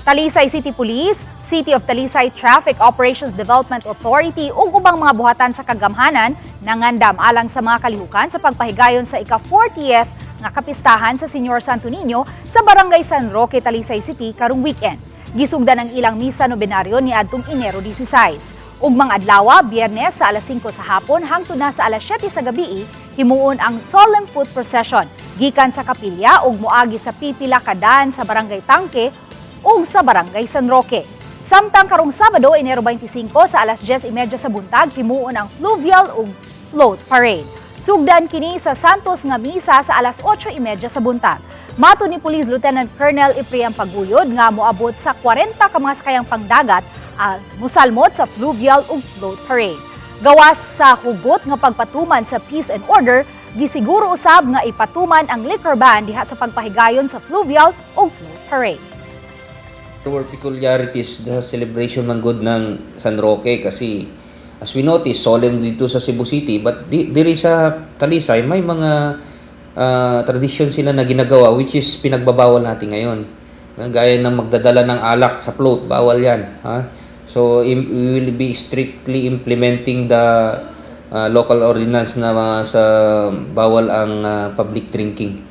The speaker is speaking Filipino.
Talisay City Police, City of Talisay Traffic Operations Development Authority ug ubang mga buhatan sa kagamhanan nangandam alang sa mga kalihukan sa pagpahigayon sa ika-40th nga Kapiyestahan sa Señor Sto Niño sa Barangay San Roque, Talisay City karong weekend. Gisugdan ang ilang misa nobenaryo ni adtong Enero 16. Ug mga adlaw, Biyernes sa alas 5 sa hapon hangtod na sa alas 7 sa gabi, himuon ang solemn foot procession gikan sa kapilya ug moagi sa pipila ka daan sa Barangay Tangke ug sa Barangay San Roque. Samtang karong Sabado, Enero 25 sa alas 10:30 sa buntag, himuon ang fluvial ug float parade. Sugdan kini sa Santos nga misa sa alas 8:30 sa buntag. Mato ni Police Lieutenant Colonel Ipriam Paguyod nga moabot sa 40 ka mga sakayang pangdagat ang musalmot sa fluvial ug float parade. Gawas sa hugot nga pagpatuman sa peace and order, gisiguro usab nga ipatuman ang liquor ban diha sa pagpahigayon sa fluvial ug float parade. There were peculiarities the celebration man good ng San Roque kasi as we notice, solemn dito sa Cebu City, but diri sa Talisay may mga tradisyon sila na ginagawa which is pinagbabawal natin ngayon. Gaya ng magdadala ng alak sa float, bawal yan. Ha? So we will be strictly implementing the local ordinance na sa bawal ang public drinking.